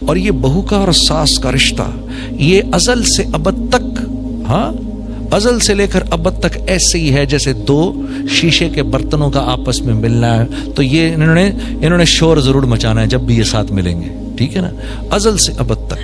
اور یہ بہو کا اور ساس کا رشتہ یہ ازل سے ابد تک، ہاں ازل سے لے کر ابد تک ایسے ہی ہے جیسے دو شیشے کے برتنوں کا آپس میں ملنا ہے. تو یہ انہوں نے شور ضرور مچانا ہے جب بھی یہ ساتھ ملیں گے، ٹھیک ہے نا، ازل سے ابد تک.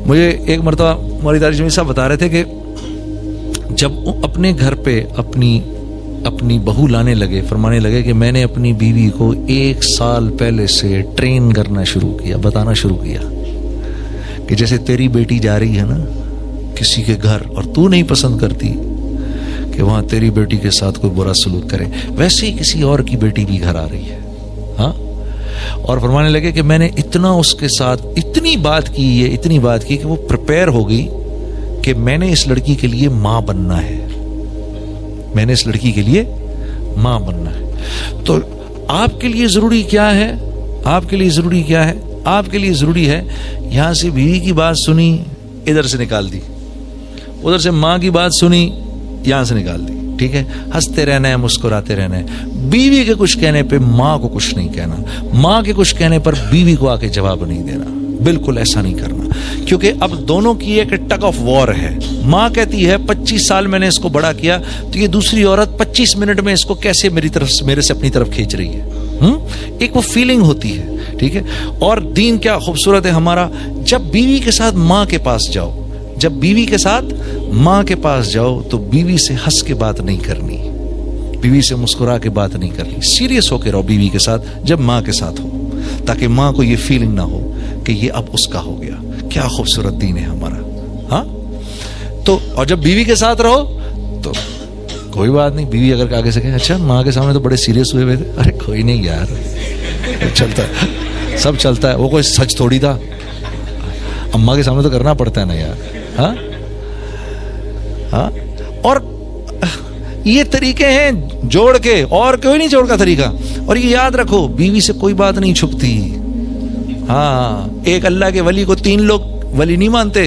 مجھے ایک مرتبہ مولانا طارق جمیل صاحب بتا رہے تھے کہ جب اپنے گھر پہ اپنی بہو لانے لگے، فرمانے لگے کہ میں نے اپنی بیوی کو 1 سال پہلے سے ٹرین کرنا شروع کیا، بتانا شروع کیا کہ جیسے تیری بیٹی جا رہی ہے نا کسی کے گھر اور تو نہیں پسند کرتی کہ وہاں تیری بیٹی کے ساتھ کوئی برا سلوک کرے، ویسے ہی کسی اور کی بیٹی بھی گھر آ رہی ہے. ہاں، اور فرمانے لگے کہ میں نے اتنا اس کے ساتھ اتنی بات کی کہ وہ پریپیئر ہو گئی کہ میں نے اس لڑکی کے لیے ماں بننا ہے، میں نے اس لڑکی کے لیے ماں بننا ہے. تو آپ کے لیے ضروری کیا ہے؟ آپ کے لیے ضروری کیا ہے؟ آپ کے لیے ضروری ہے یہاں سے بیوی کی بات سنی، ادھر سے نکال دی، ادھر سے ماں کی بات سنی، یہاں سے نکال دی، ٹھیک ہے، ہنستے رہنا ہے، مسکراتے رہنا ہے. بیوی کے کچھ کہنے پہ ماں کو کچھ نہیں کہنا، ماں کے کچھ کہنے پر بیوی کو آ کے جواب نہیں دینا، بالکل ایسا نہیں کرنا. کیونکہ اب دونوں کی ایک ٹگ آف وار ہے. ماں کہتی ہے 25 سال میں نے اس کو بڑا کیا، تو یہ دوسری عورت 25 منٹ میں اس کو کیسے میرے سے اپنی طرف کھینچ رہی ہے. ایک وہ فیلنگ ہوتی ہے، ٹھیک ہے. اور دین کیا خوبصورت ہے ہمارا، جب بیوی کے ساتھ ماں کے پاس جاؤ، جب بیوی کے ساتھ ماں کے پاس جاؤ تو بیوی سے ہنس کے بات نہیں کرنی، بیوی سے مسکرا کے بات نہیں کرنی، سیریس ہو کے رہو بیوی کے ساتھ جب ماں کے ساتھ ہو، تاکہ ماں کو یہ فیلنگ نہ ہو کہ یہ اب اس کا ہو گیا. کیا خوبصورت دین ہے ہمارا. ہاں، تو اور جب بیوی کے ساتھ رہو تو کوئی بات نہیں، بیوی اگر آگے سے کہے اچھا ماں کے سامنے تو بڑے سیریس ہوئے تھے، ارے کوئی نہیں یار، چلتا ہے، سب چلتا ہے، وہ کوئی سچ تھوڑی تھا، اماں کے سامنے تو کرنا پڑتا ہے نا یار. ہاں ہاں، اور یہ طریقے ہیں جوڑ کے، اور کوئی نہیں جوڑ کا طریقہ. اور یہ یاد رکھو بیوی سے کوئی بات نہیں چھپتی. ہاں، ایک اللہ کے ولی کو 3 لوگ ولی نہیں مانتے،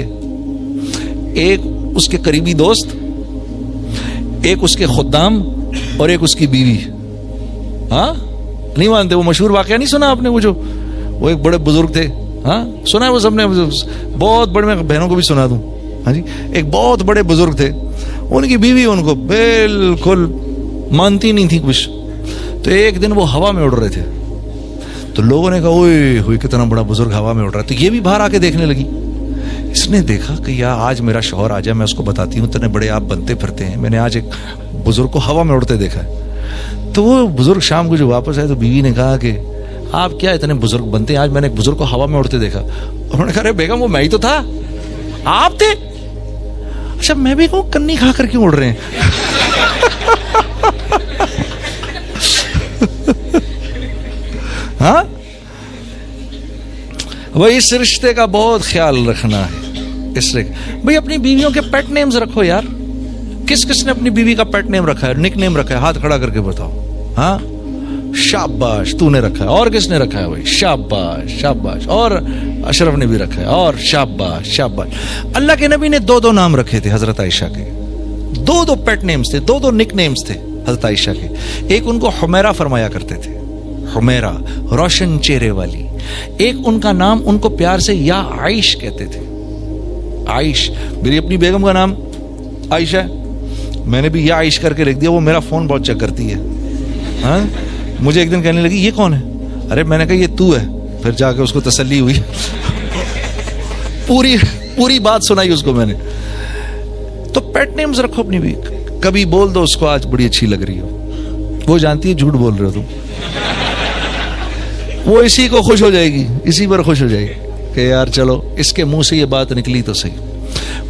ایک اس کے قریبی دوست، ایک اس کے خدام، اور ایک اس کی بیوی. ہاں نہیں مانتے. وہ مشہور واقعہ نہیں سنا آپ نے، وہ ایک بڑے بزرگ تھے، ہاں سنا ہے وہ سب نے، بہت بڑے، میں بہنوں کو بھی سنا دوں. ہاں جی، ایک بہت بڑے بزرگ تھے، ان کی بیوی ان کو بالکل مانتی نہیں تھی کچھ. تو ایک دن وہ ہوا میں اڑ رہے تھے، تو لوگوں نے کہا اوئے ہوئے کتنا بڑا بزرگ ہوا میں اڑ رہا ہے. تو یہ بھی باہر آ کے دیکھنے لگی. اس نے دیکھا کہ یار آج میرا شوہر آ جائے، میں اس کو بتاتی ہوں اتنے بڑے آپ بنتے پھرتے ہیں، میں نے آج ایک بزرگ کو ہوا میں اڑتے دیکھا ہے. تو وہ بزرگ شام کو جو واپس آئے تو بیوی نے کہا کہ آپ کیا اتنے بزرگ بنتے ہیں، آج میں نے ایک بزرگ کو ہوا میں اڑتے دیکھا. انہوں نے کہا ارے بیگم وہ میں ہی تو تھا، آپ تھے. اچھا میں بھی کہوں کنی کھا کر کیوں اڑ رہے ہیں. ہاں بھائی اس رشتے کا بہت خیال رکھنا ہے. اس بھائی اپنی بیویوں کے پیٹ نیمز رکھو یار. کس کس نے اپنی بیوی کا پیٹ نیم رکھا ہے، نک نیم رکھا ہے؟ ہاتھ کھڑا کر کے بتاؤ. ہاں شاباش تو نے رکھا ہے. اور کس نے رکھا ہے بھائی؟ شاباش شاباش. اور اشرف نے بھی رکھا ہے. اور شاباش شاباش. اللہ کے نبی نے 2 نام رکھے تھے حضرت عائشہ کے، 2 پیٹ نیمز تھے، 2 نک نیمز تھے حضرت عائشہ کے. ایک ان کو حمیرہ فرمایا کرتے تھے، حمیرہ روشن چہرے والی. ایک ان کا نام ان کو پیار سے یا عائش کہتے تھے، عائش. میری اپنی بیگم کا نام عائشہ ہے، میں نے بھی یا عائش کر کے لکھ دیا. وہ میرا فون بہت چیک کرتی ہے. ہاں مجھے ایک دن کہنے لگی یہ کون ہے؟ ارے میں نے کہا یہ تو ہے. پھر جا کے اس کو تسلی ہوئی، پوری بات سنائی اس کو میں نے. تو پیٹ نیمز رکھو اپنی بھی. کبھی بول دو اس کو آج بڑی اچھی لگ رہی ہو، وہ جانتی ہے جھوٹ بول رہے ہو تم، وہ اسی کو خوش ہو جائے گی، اسی پر خوش ہو جائے گی کہ یار چلو اس کے منہ سے یہ بات نکلی تو صحیح.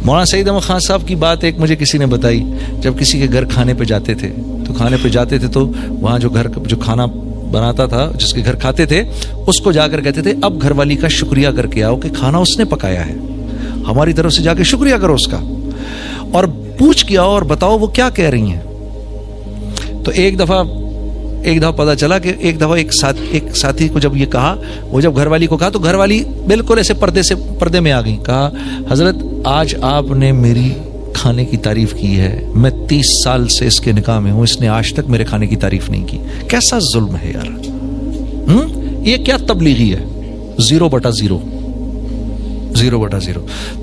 مولانا سعید احمد خان صاحب کی بات ایک مجھے کسی نے بتائی. جب کسی کے گھر کھانے پہ جاتے تھے تو وہاں جو کھانا بناتا تھا، جس کے گھر کھاتے تھے، اس کو جا کر کہتے تھے اب گھر والی کا شکریہ کر کے آؤ کہ کھانا اس نے پکایا ہے، ہماری طرف سے جا کے شکریہ کرو اس کا، اور پوچھ کے آؤ اور بتاؤ وہ کیا کہہ رہی ہیں. تو ایک دفعہ پتا چلا کہ ایک دفعہ ایک ساتھی کو جب یہ کہا، وہ جب گھر والی کو کہا تو گھر والی بالکل ایسے پردے میں آ گئی. کہا حضرت آج آپ نے میری کھانے کی تعریف کی ہے، میں 30 سال سے اس کے نکاح میں ہوں، اس نے آج تک میرے کھانے کی تعریف نہیں کی. کیسا ظلم ہے یار. یہ کیا تبلیغی ہے؟ 0/0, 0/0।